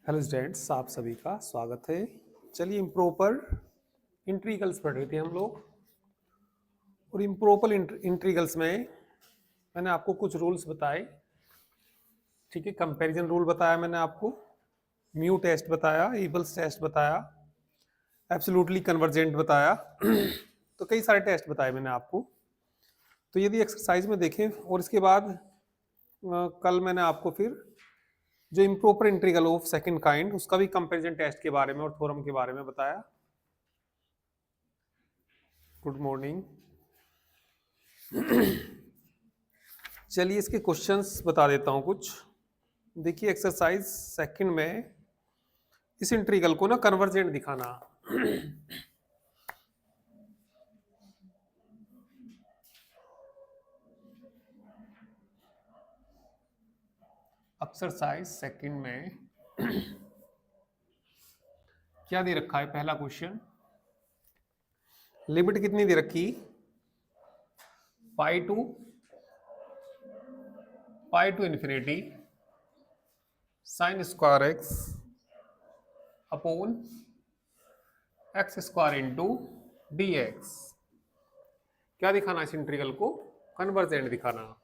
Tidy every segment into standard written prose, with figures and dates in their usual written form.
Hello students, आप सभी का स्वागत है। चलिए इम्प्रॉपर इंट्रीगल्स पढ़ रहे थे हम लोग, और इम्प्रॉपर इंट्रीगल्स में मैंने आपको कुछ रूल्स बताए। ठीक है, कंपैरिजन रूल बताया मैंने आपको, म्यू टेस्ट बताया, इबल्स टेस्ट बताया, एब्सोल्युटली कन्वर्जेंट बताया तो कई सारे टेस्ट बताए मैंने आपको। तो यदि एक्सरसाइज में देखें, और इसके बाद कल मैंने आपको फिर जो improper integral of second kind उसका भी कंपैरिजन टेस्ट के बारे में और थ्योरम के बारे में बताया। Good morning. चलिए इसके क्वेश्चंस बता देता हूं कुछ। देखिए एक्सरसाइज सेकंड में इस इंट्रीगल को ना कन्वर्जेंट दिखाना। एक्सरसाइज सेकंड में क्या दे रखा है? पहला क्वेश्चन, लिमिट कितनी दे रखी? Pi to infinity sine square x upon x square into D x. क्या दिखाना इस इंट्रीगल को? कन्वर्जेंट दिखाना।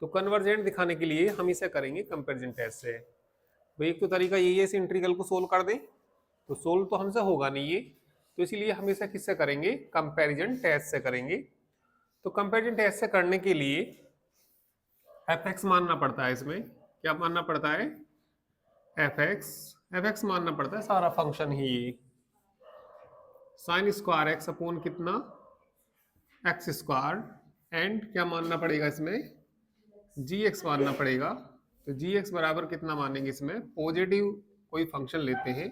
तो कन्वर्जेंट दिखाने के लिए हम इसे करेंगे कंपैरिजन टेस्ट से। तो एक तो तरीका यही है, इस इंट्रीगल को सोल्व कर दें, तो सोल्व तो हमसे होगा नहीं ये, तो इसीलिए हम इसे किससे करेंगे? कंपैरिजन टेस्ट से करेंगे। तो कंपैरिजन टेस्ट से करने के लिए एफ एक्स मानना पड़ता है। इसमें क्या मानना पड़ता है? एफ एक्स मानना पड़ता है, सारा फंक्शन ही ये साइन स्क्वायर एक्स अपॉन कितना? एक्स स्क्वायर, एंड क्या मानना पड़ेगा इसमें? जी एक्स मानना पड़ेगा। तो जी एक्स बराबर कितना मानेंगे? इसमें पॉजिटिव कोई फंक्शन लेते हैं,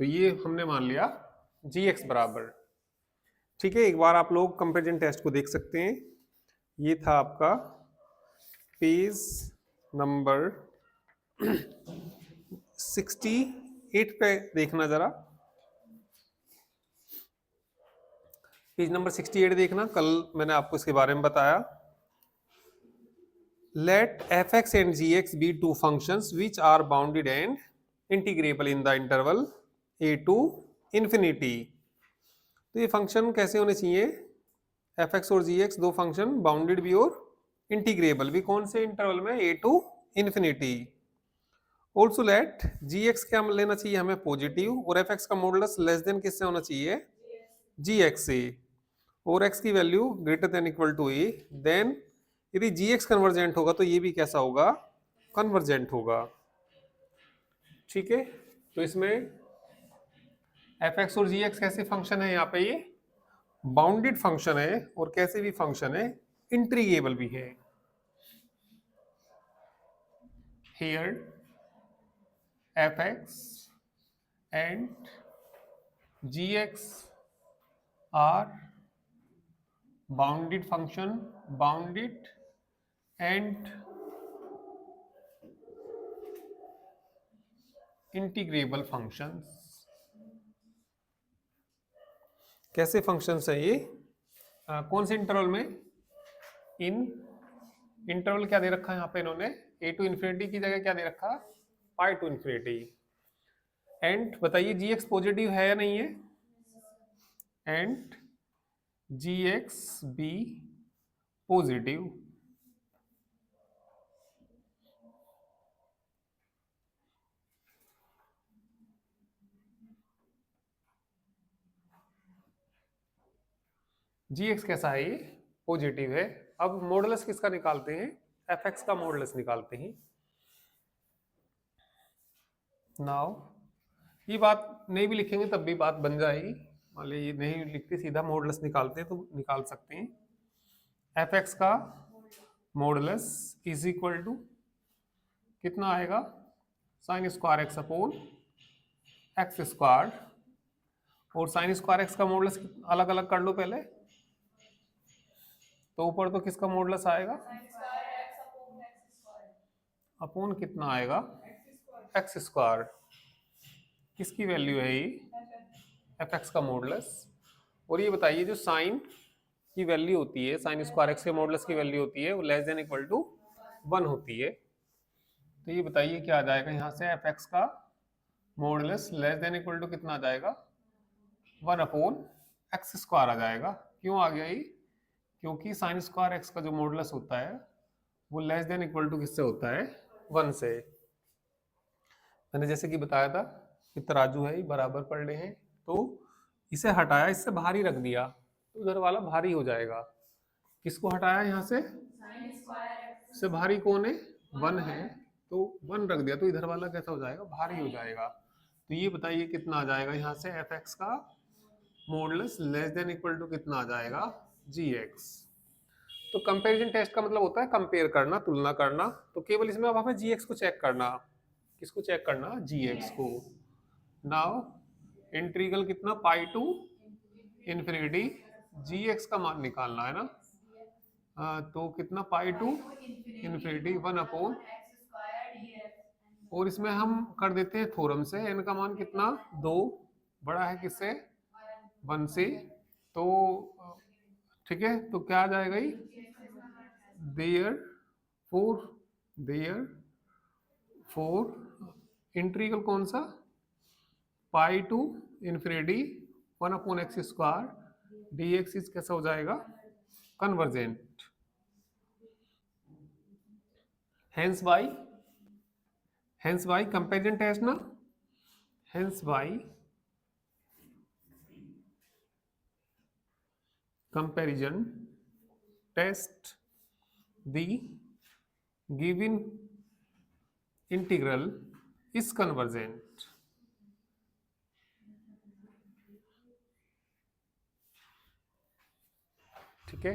तो ये हमने मान लिया जी एक्स बराबर। ठीक है, एक बार आप लोग कंपैरिजन टेस्ट को देख सकते हैं। ये था आपका पेज नंबर 68 पे देखना जरा। पेज नंबर 68 देखना, कल मैंने आपको इसके बारे में बताया। Let f(x) and g(x) be two functions which are bounded and integrable in the interval a to infinity। तो ये फंक्शन कैसे होने चाहिए? f(x) और g(x) दो फंक्शन बाउंडेड भी और इंटीग्रेबल भी। कौन से इंटरवल में? a to infinity। Also let gx क्या लेना चाहिए हमें? पॉजिटिव। और fx का मॉडुलस लेस देन किससे होना चाहिए? gx से। और x की value greater than equal to a। Then यदि gx कन्वर्जेंट होगा तो ये भी कैसा होगा? कन्वर्जेंट होगा। ठीक है, तो इसमें fx और gx कैसे फंक्शन है? यहाँ पे ये बाउंडेड फंक्शन है, और कैसे भी फंक्शन है, इंटीग्रेबल भी है। Here fx and gx are bounded function, bounded and integrable functions. कैसे फंक्शंस है ये? कौन से इंटरवल में? इन इंटरवल क्या दे रखा है यहाँ पे इन्होंने? ए टू इन्फिनिटी की जगह क्या दे रखा? पाई टू इन्फिनिटी। एंड बताइए जी एक्स पॉजिटिव है या नहीं है? And G X B positive. G X कैसा है? ये पॉजिटिव है। अब मॉडुलस किसका निकालते हैं? एफ एक्स का मॉडुलस निकालते हैं। नाउ ये बात नहीं भी लिखेंगे तब भी बात बन जाएगी। मान लीजिए नहीं लिखते, सीधा मॉडुलस निकालते हैं तो निकाल सकते हैं। एफ एक्स का मॉडुलस इज इक्वल टू कितना आएगा? Sign square x upon x square. और साइन स्क्वायर एक्स का मॉडुलस अलग अलग कर लो पहले, तो ऊपर तो किसका मॉडुलस आएगा? अपॉन कितना आएगा? X square. किसकी वैल्यू है ये? एफ एक्स का मॉडुलस। और ये बताइए जो साइन की वैल्यू होती है, साइन स्क्वायर एक्स के मॉडुलस की वैल्यू होती है, वो लेस देन इक्वल टू 1 होती है। तो ये बताइए क्या आ जाएगा यहाँ से, एफ एक्स का modulus less than equal to कितना आ जाएगा, 1/x² आ जाएगा। क्यों आ गया ये, क्योंकि साइन स्क्वायर एक्स का जो मॉडुलस होता है वो लेस देन इक्वल टू किससे होता है, 1 से। मैंने जैसे कि बताया था कि तराजू है, ये बराबर पड़ रहे हैं, तो इसे हटाया, इससे भारी रख दिया तो उधर वाला भारी हो जाएगा। किसको हटाया यहाँ से, इससे भारी कौन है, 1 है, तो 1 रख दिया तो इधर वाला कैसा हो जाएगा, भारी हो जाएगा। तो ये बताइए कितना आ जाएगा यहाँ से, एफ एक्स का modulus less than equal to कितना आ जाएगा, जी एक्स। तो कंपैरिजन टेस्ट का मतलब होता है कंपेयर करना, तुलना करना। तो केवल इसमें अब हमें जी एक्स को चेक करना, किसको चेक करना, जी एक्स को। नाउ इंटीग्रल कितना, पाई टू इन्फिनिटी जी एक्स का मान निकालना है ना। तो कितना, पाई टू इन्फिनिटी 1 और इसमें हम कर देते हैं थ्योरम से, एन का मान कितना, 2 बड़ा है किससे, 1 से। तो ठीक है, तो क्या आ जाएगा ये, देयर फोर इंटीग्रल कौन सा, pi to infinity 1/x² dx is कैसा हो जाएगा, convergent. Hence by comparison test ना, hence by comparison test the given integral is convergent। ठीक है,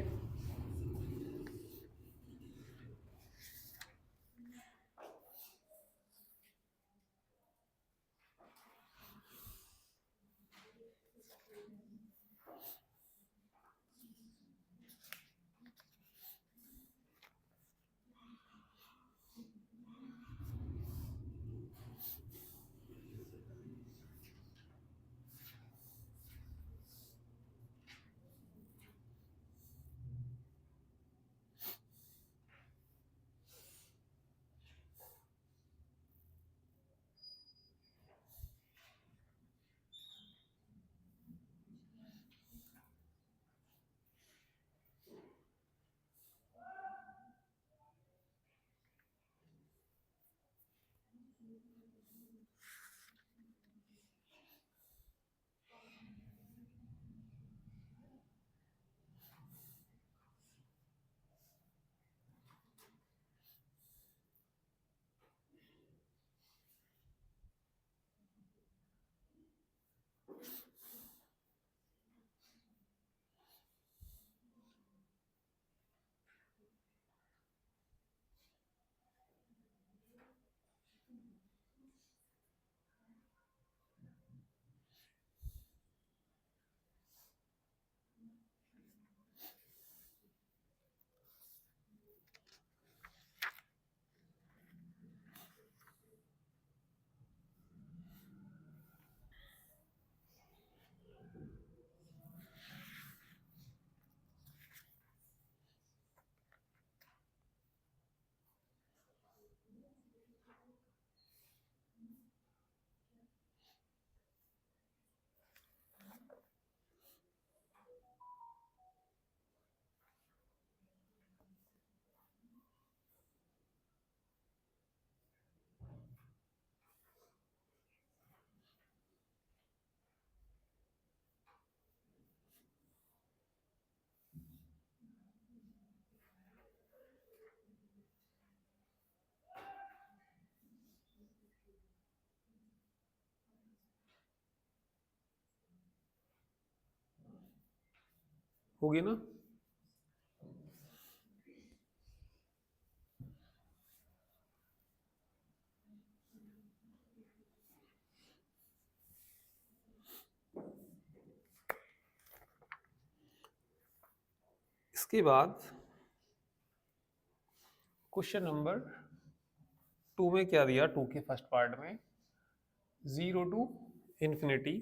होगी ना। इसके बाद क्वेश्चन नंबर 2 में क्या दिया, 2 के फर्स्ट पार्ट में 0 टू इन्फिनिटी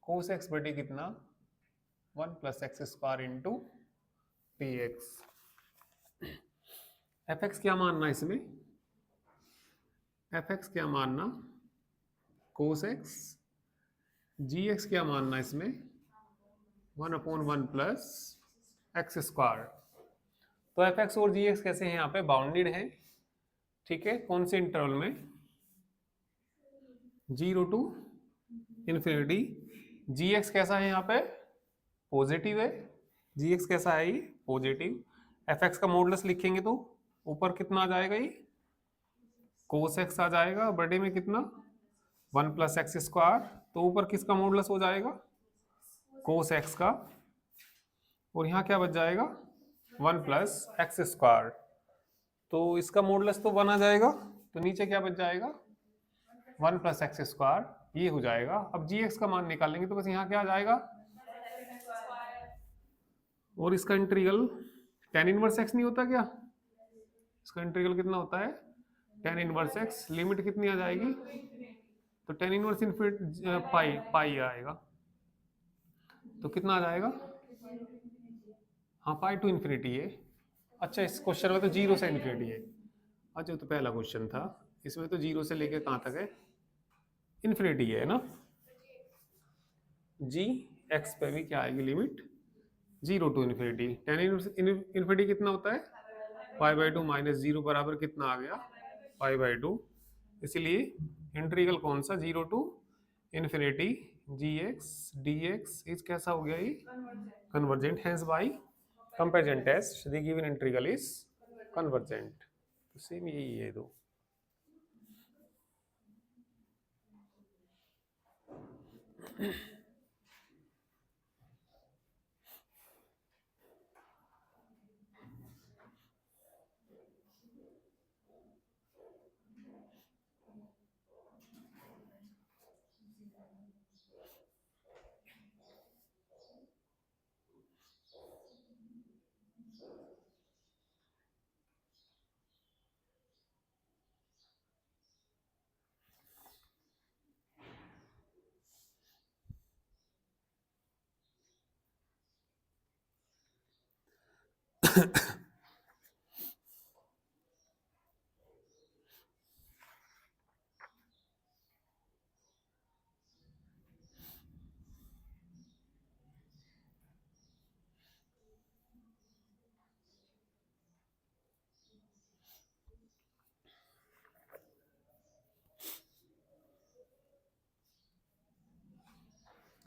कोस एक्स बटे कितना 1+x² into P x. F x क्या मानना है इसमें, एफ एक्स क्या मानना, कोस एक्स, जी एक्स क्या मानना इसमें 1/1 प्लस एक्स स्क्वायर। तो एफ एक्स और जी एक्स कैसे हैं यहाँ पे, बाउंडेड हैं, ठीक है। कौन से इंटरवल में, 0 टू इन्फिनिटी। जी एक्स कैसा है यहाँ पे, पॉजिटिव है, जी एक्स कैसा है ये पॉजिटिव। एफ एक्स का मॉडुलस लिखेंगे तो ऊपर कितना आ जाएगा, ये कोस एक्स आ जाएगा, बड़े में कितना 1 प्लस एक्स स्क्वायर, तो ऊपर किसका मॉडुलस हो जाएगा, कोस एक्स का, और यहाँ क्या बच जाएगा 1 प्लस एक्स स्क्वायर, तो इसका मॉडुलस तो 1 आ जाएगा, तो नीचे क्या बच जाएगा 1 प्लस एक्स स्क्वायर, ये हो जाएगा। अब जी एक्स का मान निकालेंगे तो बस यहाँ क्या आ जाएगा, और इसका इंटीग्रल tan इनवर्स एक्स नहीं होता क्या, इसका इंटीग्रल कितना होता है tan इनवर्स एक्स, लिमिट कितनी आ जाएगी, तो tan इनवर्स इनफिनिटी पाई पाई आएगा, तो कितना आ जाएगा, हाँ पाई टू इन्फिनिटी है। अच्छा इस क्वेश्चन में तो 0 से इन्फिनिटी है, अच्छा तो पहला क्वेश्चन था, इसमें तो 0 से लेके कहाँ तक है, इन्फिनिटी है ना। जी एक्स पे भी क्या आएगी limit, 0 to infinity, tan infinity कितना होता है π/2 माइनस 0 बराबर कितना आ गया π/2, इसलिए इंटीग्रल कौन सा 0 to infinity G X D X is कैसा हो गया, ये convergent, hence by comparison test the given integral is convergent. तो सेम यही है दो।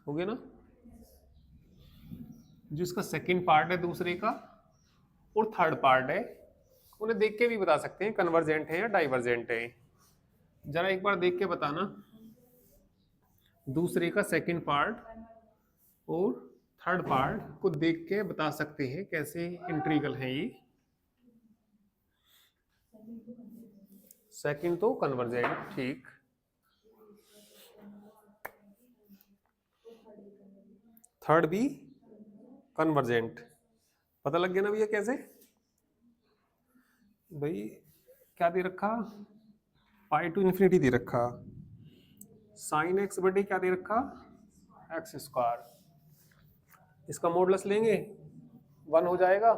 हो गया ना, जो इसका सेकंड पार्ट है दूसरे का और थर्ड पार्ट है, उन्हें देख के भी बता सकते हैं कन्वर्जेंट है या डाइवर्जेंट है। जरा एक बार देख के बताना, दूसरे का सेकंड पार्ट और थर्ड पार्ट को देख के बता सकते हैं कैसे इंटीग्रल है ये। सेकंड तो कन्वर्जेंट, ठीक, थर्ड भी कन्वर्जेंट, पता लग गया ना भैया कैसे, भाई क्या दे रखा पाई टू इन्फिनिटी दे रखा, साइन एक्स बटे क्या दे रखा एक्स स्क्वायर, इसका मॉडुलस लेंगे 1 हो जाएगा,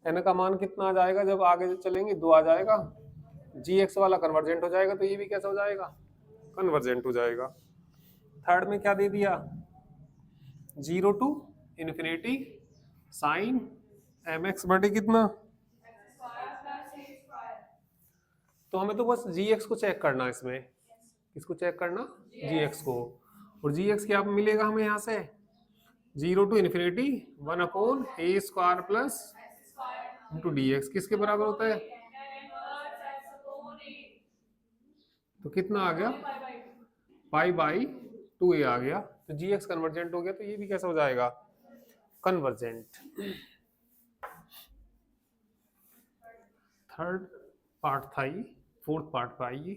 एन का मान कितना आ जाएगा, जब आगे चलेंगे 2 आ जाएगा, जी एक्स वाला कन्वर्जेंट हो जाएगा, तो ये भी कैसा हो जाएगा कन्वर्जेंट हो जाएगा। थर्ड में क्या दे दिया 0 to infinity sine M X बटे कितना, तो हमें तो बस जी एक्स को चेक करना है इसमें, किसको चेक करना जी एक्स को, और जी एक्स क्या मिलेगा हमें यहाँ से 0 to infinity 1/a² plus into D X, किसके बराबर होता है, तो कितना आ गया π/2a आ गया, तो जी एक्स कन्वर्जेंट हो गया, तो ये भी कैसा हो जाएगा कन्वर्जेंट। थर्ड पार्ट था ये, फोर्थ पार्ट का ये,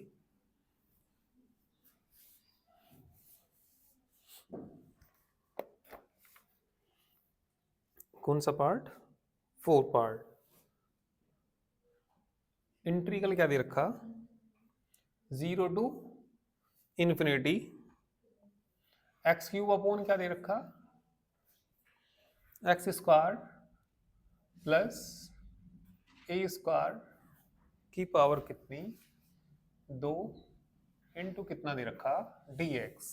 कौन सा पार्ट, फोर्थ पार्ट। इंटीग्रल क्या दे रखा 0 टू इन्फिनिटी x³ अपॉन क्या दे रखा x² प्लस a² की पावर कितनी 2 इंटू कितना दे रखा dx।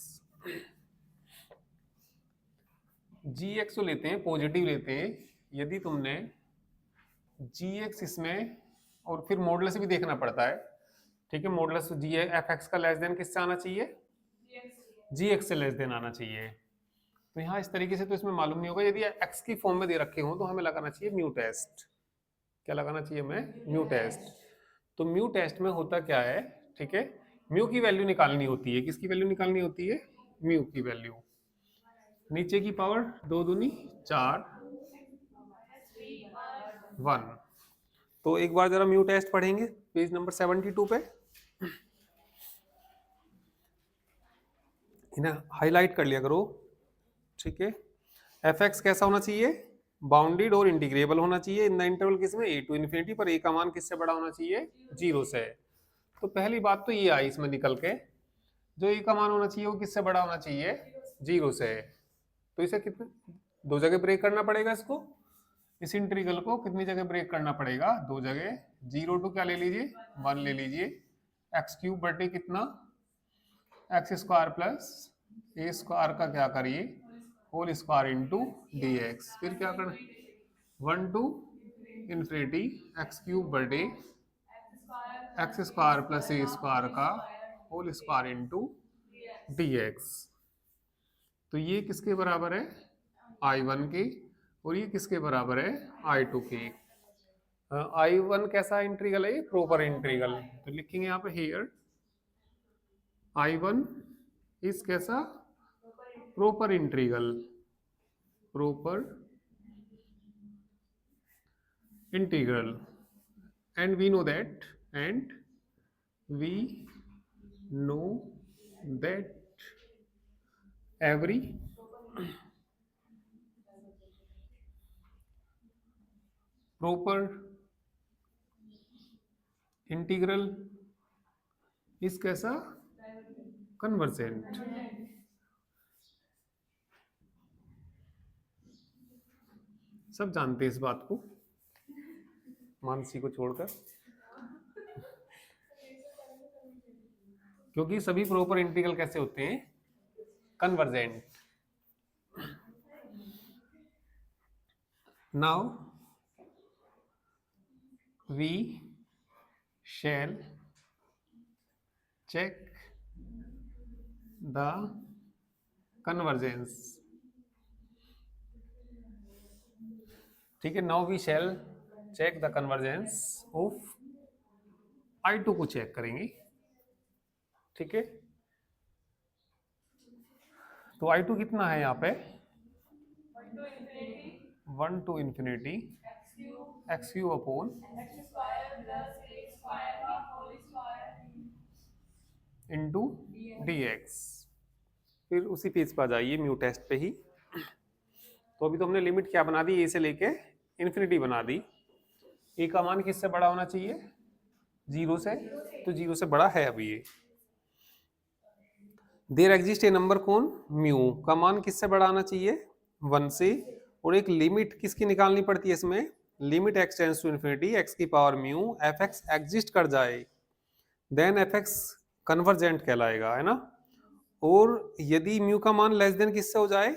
gx तो लेते हैं, पॉजिटिव लेते हैं। यदि तुमने gx इसमें, और फिर मॉडुलस भी देखना पड़ता है, ठीक है। मॉडुलस जी एफ एक्स का लेस देन किससे आना चाहिए, gx से लेस देन आना चाहिए। तो यहाँ इस तरीके से तो इसमें मालूम नहीं होगा। यदि x की फॉर्म में दे रखे हो तो हमें लगाना चाहिए म्यू टेस्ट। क्या लगाना चाहिए हमें, म्यू टेस्ट। तो म्यू टेस्ट में होता क्या है, ठीक है, म्यू की वैल्यू निकालनी होती है। किसकी वैल्यू निकालनी होती है, म्यू की वैल्यू। नीचे की पावर 2 दूनी 4 1। तो एक बार जरा म्यू टेस्ट पढ़ेंगे पेज नंबर 72 पे। इन्हें हाईलाइट कर लिया करो, ठीक है। एफ एक्स कैसा होना चाहिए, बाउंडेड और इंटीग्रेबल होना चाहिए इन द इंटरवल किसमें, ए टू इन्फिनिटी, पर ए का मान किससे बड़ा होना चाहिए, 0 से। तो पहली बात तो ये आई इसमें निकल के, जो ए का मान होना चाहिए वो किससे बड़ा होना चाहिए, 0 से। तो इसे कितने, 2 जगह ब्रेक करना पड़ेगा इसको। इस इंटीग्रल को कितनी जगह ब्रेक करना पड़ेगा, 2 जगह। 0 टू क्या ले लीजिए, 1 ले लीजिए। एक्स क्यूब बटे कितना, X square plus A square का क्या करिए, whole square into D X. फिर क्या करना, 1 टू इन्फिनिटी एक्स क्यूब बटे x square plus A square का whole square into D X. तो ये किसके बराबर है, I1 के, और ये किसके बराबर है, I2 के। I1 कैसा इंटीग्रल है, प्रॉपर इंटीग्रल। तो लिखेंगे यहाँ पे हियर I1 इज कैसा, proper integral, proper integral. and we know that every proper integral is कैसा, कन्वर्जेंट। सब जानते हैं इस बात को, मानसी को छोड़कर, क्योंकि सभी प्रॉपर इंटीग्रल कैसे होते हैं, convergent. Now we shall check the convergence, ठीक है। Now we shall check the convergence of I2 को चेक करेंगे, ठीक है। तो I2 कितना है यहाँ पे, 1 to infinity X cube upon into D X. फिर उसी पेज पर आ जाइए म्यू टेस्ट पे ही। तो अभी तो हमने लिमिट क्या बना दी, ए से लेके इन्फिनिटी बना दी। ए का मान किससे बड़ा होना चाहिए, 0 से। तो 0 से बड़ा है अभी ये। देयर एग्जिस्ट ए नंबर कौन, म्यू का मान किससे बड़ा आना चाहिए, 1 से। और एक लिमिट किसकी निकालनी पड़ती है इसमें, limit x tends to infinity x की power mu F x exist कर जाए, देन एफ एक्स कन्वर्जेंट कहलाएगा, है ना। और यदि म्यू का मान लेस देन किससे हो जाए,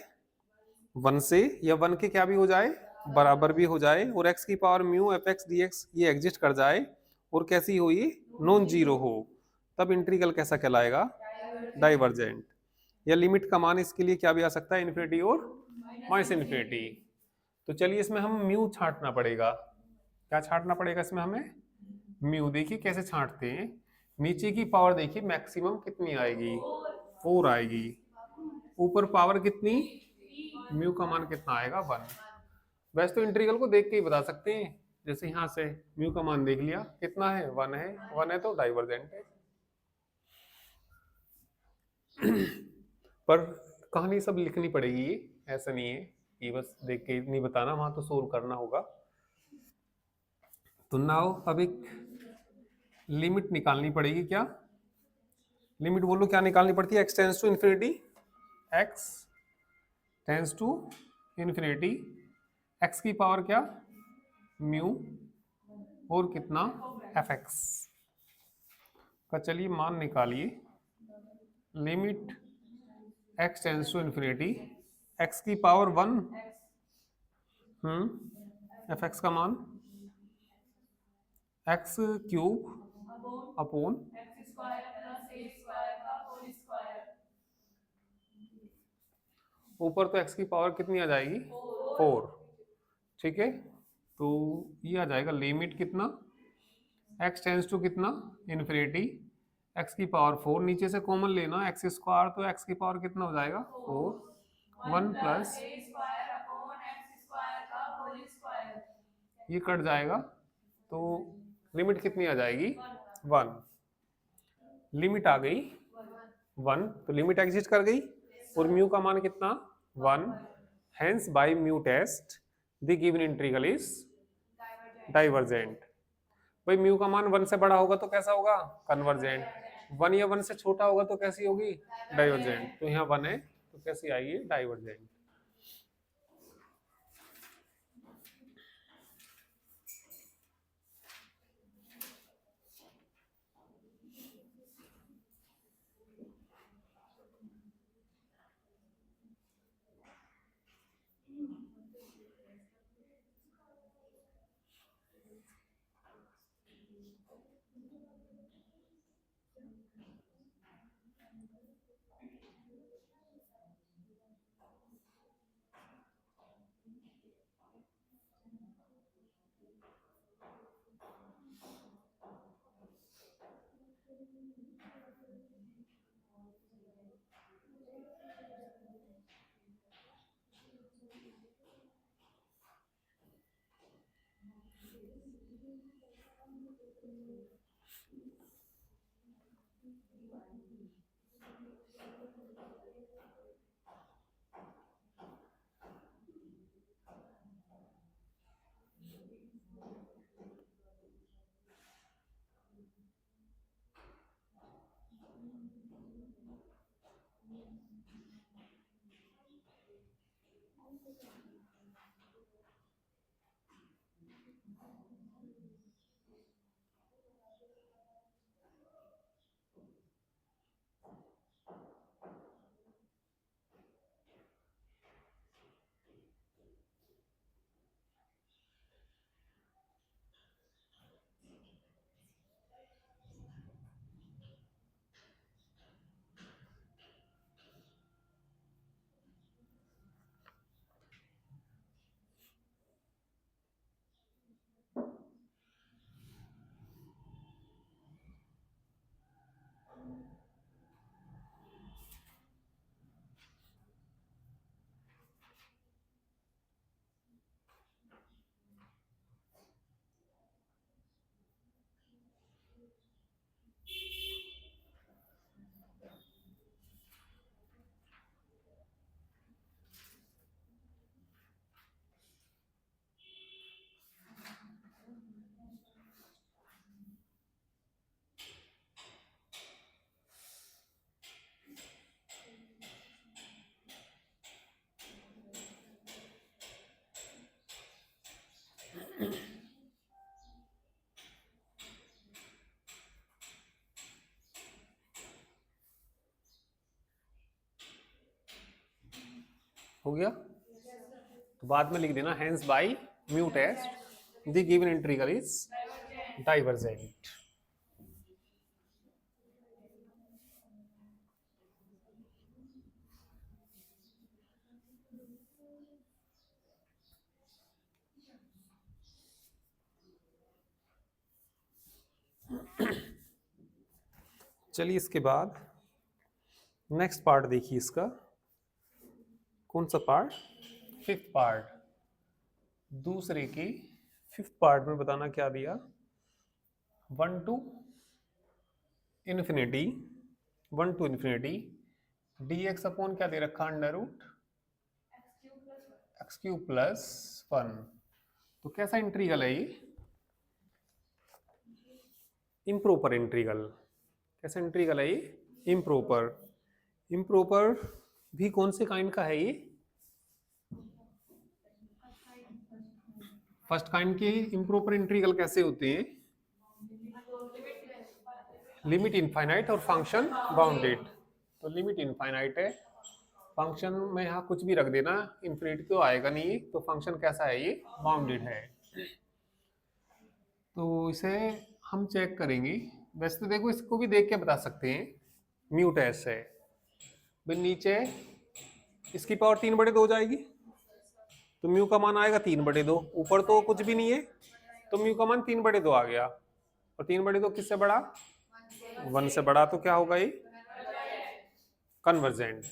1 से, या 1 के क्या भी हो जाए, बराबर भी हो जाए, और एक्स की power mu F x D x ये एग्जिस्ट कर जाए, और कैसी हो ये, नॉन जीरो हो, तब इंटीग्रल कैसा कहलाएगा, डाइवर्जेंट। या लिमिट का मान इसके लिए क्या भी आ सकता है, इन्फिनिटी और माइनस इन्फिनिटी। तो चलिए इसमें हम म्यू छांटना पड़ेगा। क्या छांटना पड़ेगा इसमें हमें, म्यू। देखिए कैसे छांटते हैं, नीचे की पावर देखिए मैक्सिमम कितनी आएगी, 4 आएगी। ऊपर पावर कितनी, म्यू का मान कितना आएगा, 1। वैसे तो इंटीग्रल को देख के ही बता सकते हैं, जैसे यहाँ से म्यू का मान देख लिया कितना है, 1 है, 1 है तो डाइवर्जेंट है। पर कहानी सब लिखनी पड़ेगी, ऐसा नहीं है कि बस देख के नहीं बताना, वहां तो सोल्व करना होगा। तो नाउ अब एक लिमिट निकालनी पड़ेगी। क्या लिमिट बोलो, क्या निकालनी पड़ती है, X tends to infinity, X tends to infinity x की पावर क्या, म्यू, और कितना, एफ एक्स। का चलिए मान निकालिए। Limit x tends to infinity, x की पावर 1, एफ एक्स का मान x क्यूब अपॉन ऊपर तो x की पावर कितनी आ जाएगी, 4। ठीक है, तो ये आ जाएगा लिमिट कितना, x टेंस टू कितना, इन्फिनिटी, x की पावर 4, नीचे से कॉमन लेना x स्क्वायर, तो x की पावर कितना हो जाएगा 4, 1 प्लस ये कट जाएगा, तो लिमिट कितनी आ जाएगी 1। लिमिट आ गई 1, तो लिमिट एग्जिस्ट कर गई और म्यू का मान कितना 1। Hence by mu test the given integral is divergent. भाई म्यू का मान 1 से बड़ा होगा तो कैसा होगा, कन्वर्जेंट। 1 या 1 से छोटा होगा तो कैसी होगी, डाइवर्जेंट। तो यहाँ 1 है तो कैसी आएगी, डाइवर्जेंट। हो गया, तो बाद में लिख देना hence by mu test the given integral is divergent. चलिए इसके बाद नेक्स्ट पार्ट देखिए इसका, कौन सा पार्ट, फिफ्थ पार्ट। दूसरे की फिफ्थ पार्ट में बताना क्या दिया, 1 to infinity, 1 to infinity dx upon क्या दे रखा, under root X cube plus 1। तो कैसा इंटीग्रल है ये, इम्प्रोपर इंटीग्रल। कैसा इंटीग्रल है ये, इम्प्रोपर। इम्प्रोपर भी कौन से काइंड का है ये, फर्स्ट काइंड के इम्प्रोपर इंटीग्रल कैसे होते हैं, लिमिट इनफाइनाइट और फंक्शन बाउंडेड। तो लिमिट इनफाइनाइट है, फंक्शन में यहाँ कुछ भी रख देना, इन्फिनिटी तो आएगा नहीं, तो फंक्शन कैसा है, ये बाउंडेड है। तो इसे हम चेक करेंगे। वैसे तो देखो इसको भी देख के बता सकते हैं, म्यू टेस्ट है भाई, नीचे इसकी पावर 3/2 हो जाएगी, तो म्यू का मान आएगा 3/2। ऊपर तो कुछ भी नहीं है, तो म्यू का मान 3/2 आ गया। और 3/2 किससे बड़ा, 1 से बड़ा, तो क्या होगा ये कन्वर्जेंट।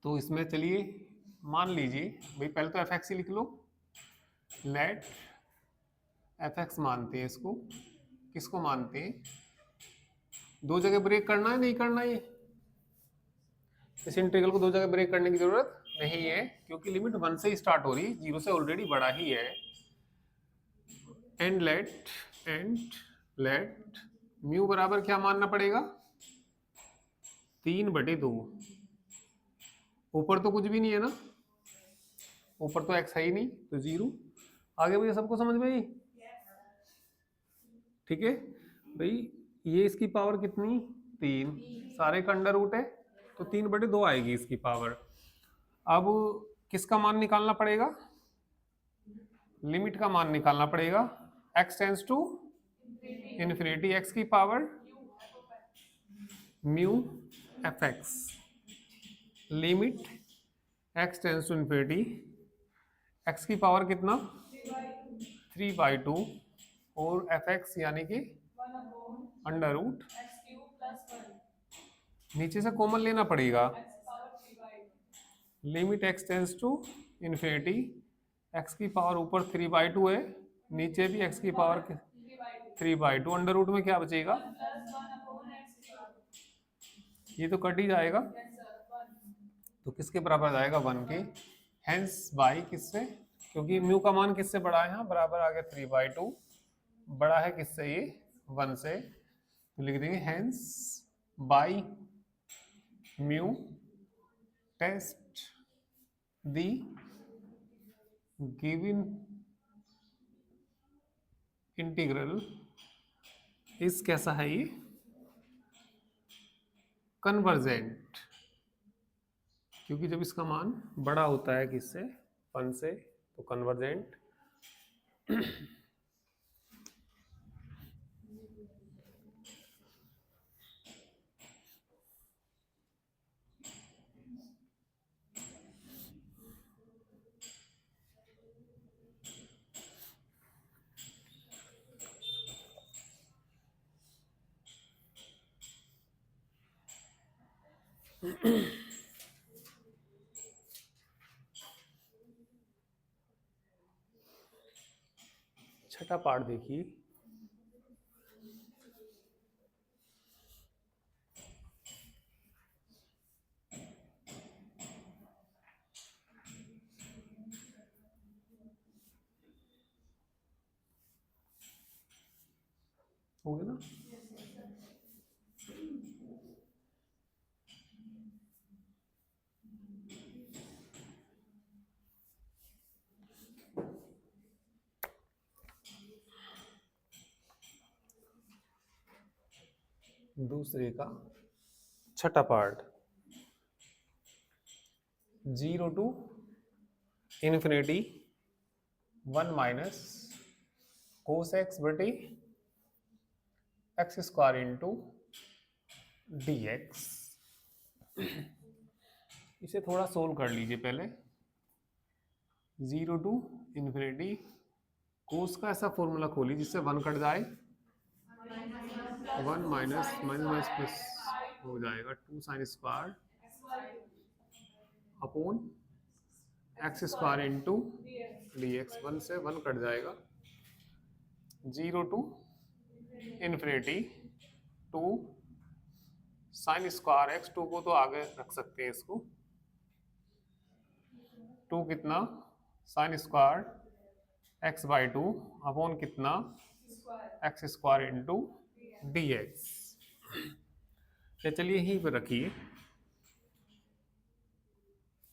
तो इसमें चलिए मान लीजिए भाई, पहले तो एफ एक्स ही लिख लो, लेट एफ एक्स मानते हैं इसको, किसको मानते हैं, दो जगह ब्रेक करना है नहीं करना है, इस इंटीग्रल को दो जगह ब्रेक करने की जरूरत नहीं है, क्योंकि लिमिट 1 से ही स्टार्ट हो रही है, 0 से ऑलरेडी बड़ा ही है। एंड लेट म्यू बराबर क्या मानना पड़ेगा, 3/2। ऊपर तो कुछ भी नहीं है ना, ऊपर तो एक्स है ही नहीं, तो 0। आगे भैया सबको समझ में आई, ठीक है भाई। ये इसकी पावर कितनी, 3, सारे का अंडर रूट है, तो 3/2 आएगी इसकी पावर। अब किसका मान निकालना पड़ेगा, लिमिट का मान निकालना पड़ेगा, x tends to infinity, x की power mu F X, limit x tends to infinity, x की पावर कितना 3/2, और एफ एक्स यानी कि अंडर रूट, नीचे से कॉमन लेना पड़ेगा, limit x tends to infinity, x की पावर ऊपर 3/2 है, नीचे भी x की पावर 3/2, अंडर रूट में क्या बचेगा, ये तो कट ही जाएगा, तो किसके बराबर आ जाएगा, 1 के। हेंस बाई किससे, क्योंकि म्यू का मान किससे बड़ा है, यहाँ बराबर आ गया 3/2, बड़ा है किससे, ये 1 से, तो लिख देंगे hence by mu test the given integral is कैसा है ये कन्वर्जेंट, क्योंकि जब इसका मान बड़ा होता है किससे, 1 से, तो कन्वर्जेंट। छठा पार्ट देखिए, हो गया ना, दूसरे का छठा part, 0 to infinity 1 minus cos x बटे x square into D x. इसे थोड़ा सोल्व कर लीजिए पहले, 0 टू इन्फिनिटी, कोस का ऐसा फॉर्मूला खोलिए जिससे 1 कट जाए, 1 माइनस माइनस प्लस हो जाएगा 2 sine square upon x square into D X, 1 से 1 कट जाएगा, 0 to infinity 2 sine square X, 2 को तो आगे रख सकते हैं इसको, 2 कितना साइन स्क्वायर x/2 अपॉन कितना X square into D x. चलिए यहीं पर रखिए,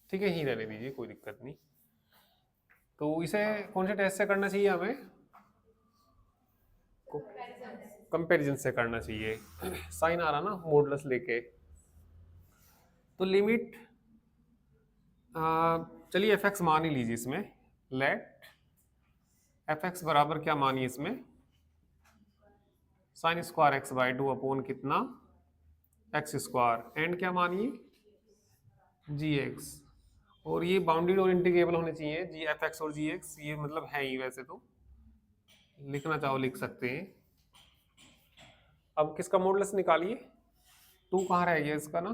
ठीक है, यहीं रहने दीजिए, कोई दिक्कत नहीं। तो इसे कौन से टेस्ट से करना चाहिए हमें, कंपैरिजन से करना चाहिए। साइन आ रहा ना मॉडुलस लेके, तो लिमिट चलिए एफ एक्स मान ही लीजिए इसमें। लेट एफ एक्स बराबर क्या मानिए इसमें, sign square X by two upon कितना एक्स स्क्वायर, एंड क्या मानिए जी एक्स। और ये बाउंडेड और इंटीग्रेबल होने चाहिए जी एफ एक्स और जी एक्स, ये मतलब है ही, वैसे तो लिखना चाहो लिख सकते हैं। अब किसका मॉडुलस निकालिए, टू कहाँ रह गया इसका ना,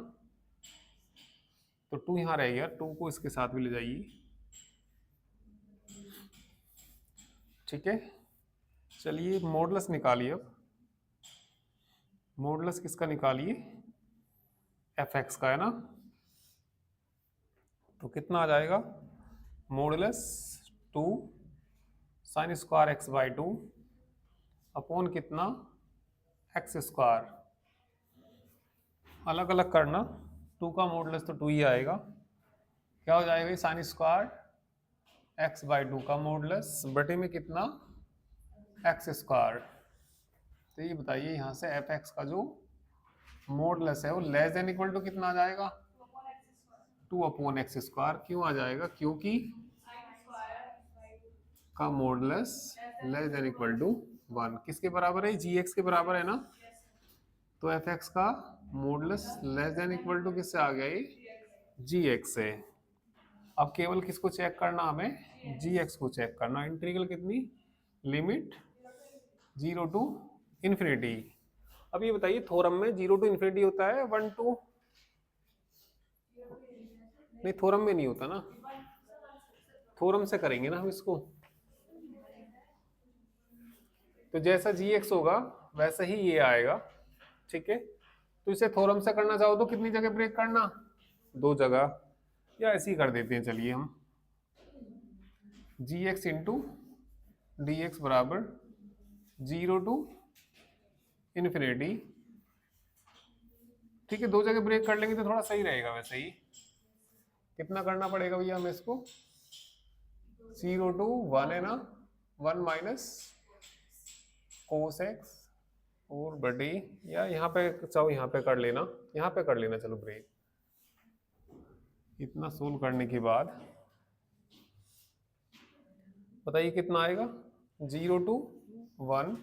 तो टू यहाँ रह गया, टू को इसके साथ भी ले जाइए। ठीक है, चलिए मॉडुलस निकालिए। अब मॉडुलस किसका निकालिए, एफ एक्स का है ना, तो कितना आ जाएगा modulus two sine square X by two upon कितना एक्स स्क्वायर। अलग अलग करना, टू का मॉडुलस तो टू ही आएगा, क्या हो जाएगा sign square X by to का मॉडुलस बटे में कितना एक्स स्क्वायर। तो ये बताइए यहाँ से एफ एक्स का जो मॉडुलस है वो लेस देन इक्वल टू कितना आ जाएगा, टू अपॉन एक्स स्क्वायर। क्यों आ जाएगा, क्योंकि का modulus less than equal to one. किसके बराबर है, जी एक्स के बराबर है ना, तो एफ एक्स का modulus less than equal to किससे आ गया, ये जी एक्स से। अब केवल किसको चेक करना, हमें जी एक्स को चेक करना। इंटीग्रल कितनी, लिमिट जीरो टू इन्फिनिटी। अब ये बताइए थोरम में जीरो टू इन्फिनिटी होता है, वन टू नहीं, थोरम में नहीं होता ना, थोरम से करेंगे ना हम इसको। तो जैसा जी एक्स होगा वैसा ही ये आएगा। ठीक है, तो इसे थोरम से करना चाहो तो कितनी जगह ब्रेक करना, दो जगह, या ऐसे ही कर देते हैं। चलिए हम जी एक्स इंटू डी एक्स बराबर जीरो टू इन्फिनिटी। ठीक है, दो जगह ब्रेक कर लेंगे तो थोड़ा सही रहेगा। वैसे ही कितना करना पड़ेगा भैया हमें इसको, जीरो टू वन है ना, वन माइनस कोस एक्स और बड़ी, या यहाँ पे चाहो यहाँ पे कर लेना, यहाँ पे कर लेना। चलो ब्रेक, इतना सोल्व करने के बाद बताइए कितना आएगा, zero to one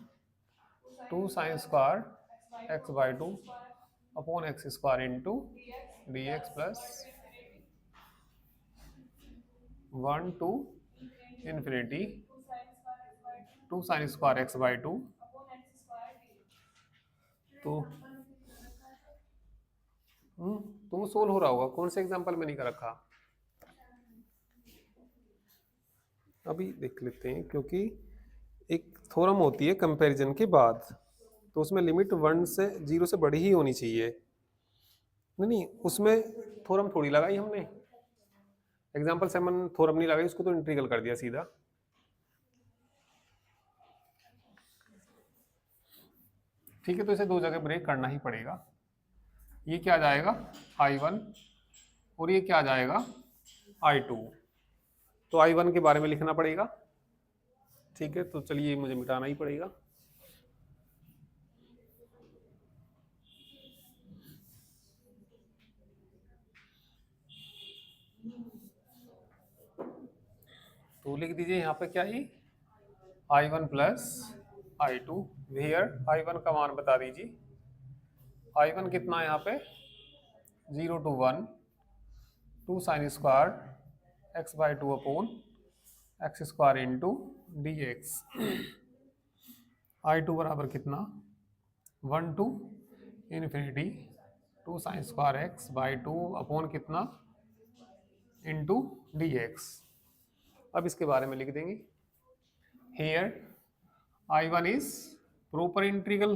two sine square X by two upon x square into D X plus one to infinity two sine square X by two. तो तो वो सोल्व हो रहा होगा, कौन से एग्जांपल में नहीं कर रखा, अभी देख लेते हैं। क्योंकि एक थ्योरम होती है कंपैरिजन के बाद, तो उसमें लिमिट वन से जीरो से बड़ी ही होनी चाहिए। नहीं नहीं, उसमें थ्योरम थोड़ी लगाई हमने, एग्जांपल से हमने थ्योरम नहीं लगाई, उसको तो इंटीग्रल कर दिया सीधा। ठीक है, तो इसे दो जगह ब्रेक करना ही पड़ेगा। ये क्या आ जाएगा I1 और ये क्या आ जाएगा I2। तो I1 के बारे में लिखना पड़ेगा। ठीक है, तो चलिए मुझे मिटाना ही पड़ेगा। तो लिख दीजिए यहाँ पे क्या ही I1 plus I2, where I1 का मान बता दीजिए। I1 कितना है यहाँ पे, zero to one two sine square X by two upon x square into D X. I2 बराबर कितना, one to infinity two sine square X by two upon कितना इंटू डी एक्स। अब इसके बारे में लिख देंगे, here I1 is proper integral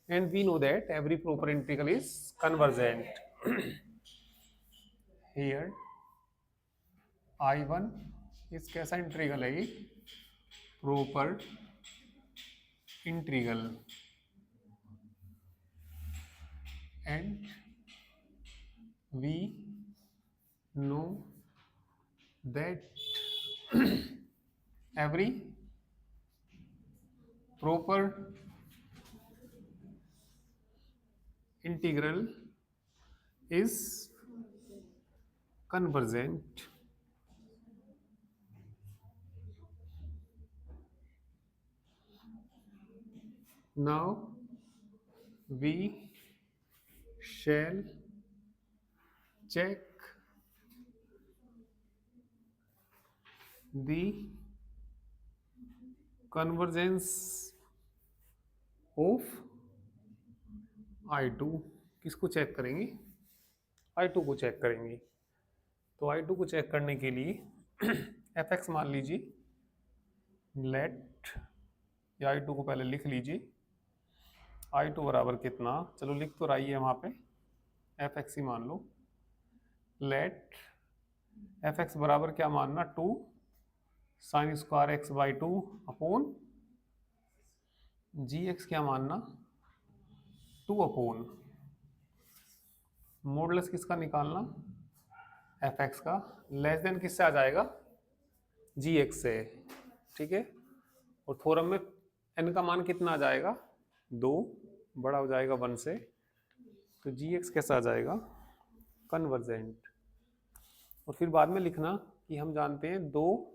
and we know that every proper integral is convergent. Here I1 is कैसा इंटीग्रल है, ये proper integral, and we know that every proper integral is convergent. Now we shall check the convergence of I2। किसको check करेंगे? I2 को check करेंगे। तो I2 को check करने के लिए fx मान लीजिए, लेट, या I2 को पहले लिख लीजिए। I2 बराबर कितना, चलो लिख तो रही है वहां पे, fx ही मान लो। लेट fx बराबर क्या मानना, 2 sine square X by 2 upon gx क्या मानना, 2 अपॉन मॉडुलस किसका निकालना, fx का, लेस देन किससे आ जाएगा, gx से, ठीक है। और थ्योरम में n का मान कितना आ जाएगा, 2, बड़ा हो जाएगा 1 से, तो gx कैसा आ जाएगा, कन्वर्जेंट। और फिर बाद में लिखना कि हम जानते हैं दो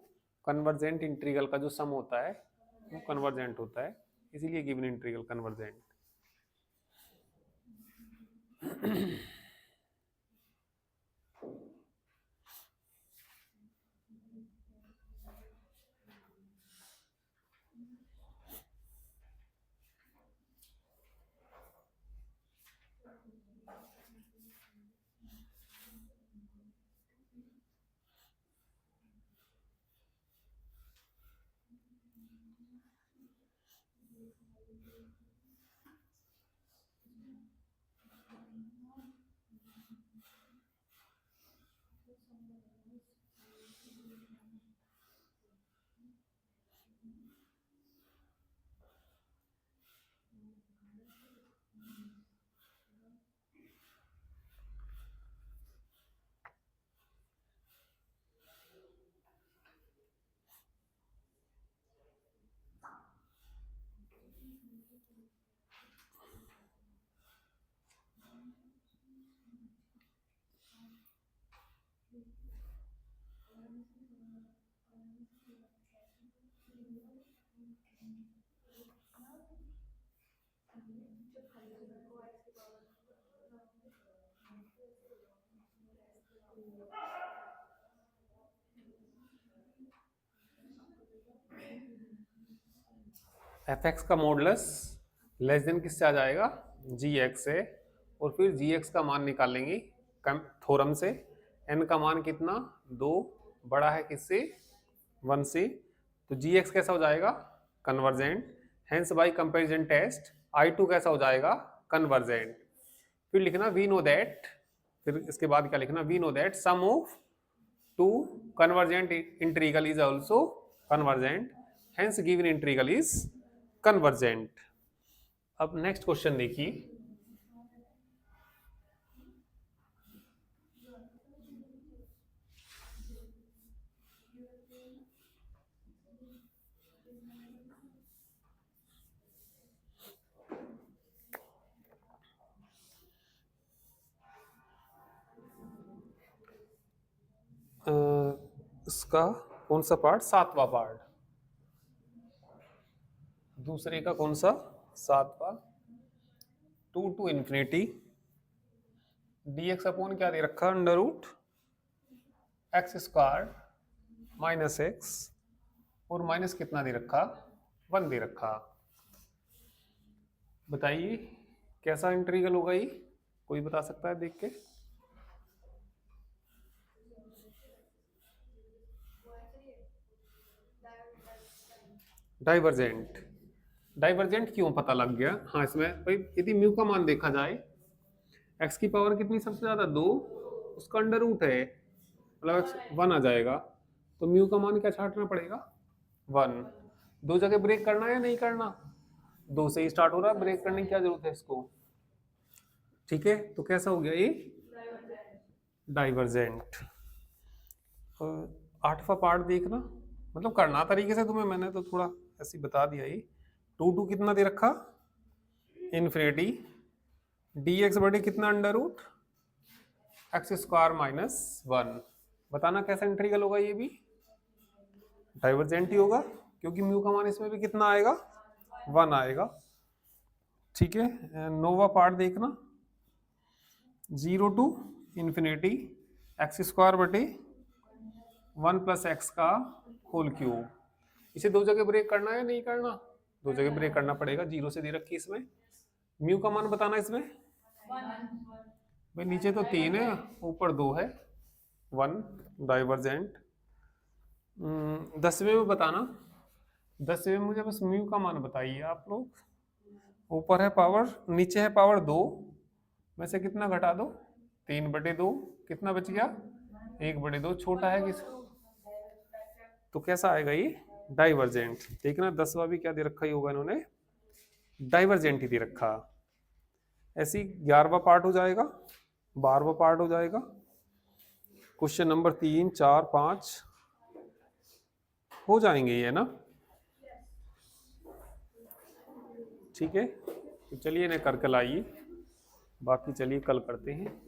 कन्वर्जेंट इंटीग्रल का जो सम होता है वो कन्वर्जेंट होता है, इसीलिए गिवन इंटीग्रल कन्वर्जेंट। fx का मॉडुलस लेस देन किससे आ जाएगा, gx से, और फिर gx का मान निकालेंगे थ्योरम से, n का मान कितना, 2, बड़ा है किससे, 1 से, तो gx कैसा हो जाएगा, convergent. Hence by comparison test I2 कैसा हो जाएगा, कन्वर्जेंट। फिर लिखना वी नो दैट, फिर इसके बाद क्या लिखना, we know that sum of two convergent integral is also convergent, hence given integral is convergent. अब नेक्स्ट क्वेश्चन देखिए, इसका कौन सा पार्ट, 7वां पार्ट, दूसरे का कौन सा, 7वां, 2 to infinity dx अपॉन क्या दे रखा, under root X square minus X, और माइनस कितना दे रखा, 1 दे रखा। बताइए कैसा इंटीग्रल होगा ये, कोई बता सकता है देख के, डाइवर्जेंट। डाइवर्जेंट क्यों पता लग गया, हाँ इसमें भाई यदि म्यू का मान देखा जाए, एक्स की पावर कितनी सबसे ज्यादा, 2, उसका अंडर रूट है, मतलब एक्स 1 आ जाएगा, तो म्यू का मान क्या छांटना पड़ेगा, 1। 2 जगह ब्रेक करना है या नहीं करना, 2 से ही स्टार्ट हो रहा है, ब्रेक करने की क्या जरूरत है इसको, ठीक है। तो कैसा हो गया ये, डाइवर्जेंट। 8वां पार्ट देखना, मतलब करना तरीके से तुम्हें मैंने तो थोड़ा ऐसे बता दिया। ये 2 to कितना दे रखा, इन्फिनिटी, dx बटे कितना under root X square minus 1। बताना कैसा इंटीग्रल होगा ये भी, डाइवर्जेंट ही होगा क्योंकि म्यू का मान इसमें भी कितना आएगा 1 आएगा। ठीक है, नोवा पार्ट देखना, 0 टू इन्फिनिटी एक्स स्क्वायर बटे 1 प्लस एक्स का होल क्यूब। इसे दो जगह ब्रेक करना है नहीं करना, दो जगह ब्रेक करना पड़ेगा। 0 से दे रखी इसमें, म्यू का मान बताना इसमें, भाई नीचे तो 3 है ऊपर 2 है, 1 डाइवर्जेंट। 10वें में बताना, 10वें में मुझे बस म्यू का मान बताइए आप लोग। ऊपर है पावर, नीचे है पावर 2 में से कितना घटा दो, 3/2, कितना बच गया 1/2, छोटा है किस, तो कैसा आएगा ये डाइवर्जेंट। देखना 10वां भी क्या दे रखा ही होगा इन्होंने, डाइवर्जेंट ही दे रखा। ऐसी 11वां पार्ट हो जाएगा, 12वां पार्ट हो जाएगा। क्वेश्चन नंबर 3, 4, 5 हो जाएंगे ये ना। ठीक है, तो चलिए इन्हें करके लाइए, बाकी चलिए कल करते हैं।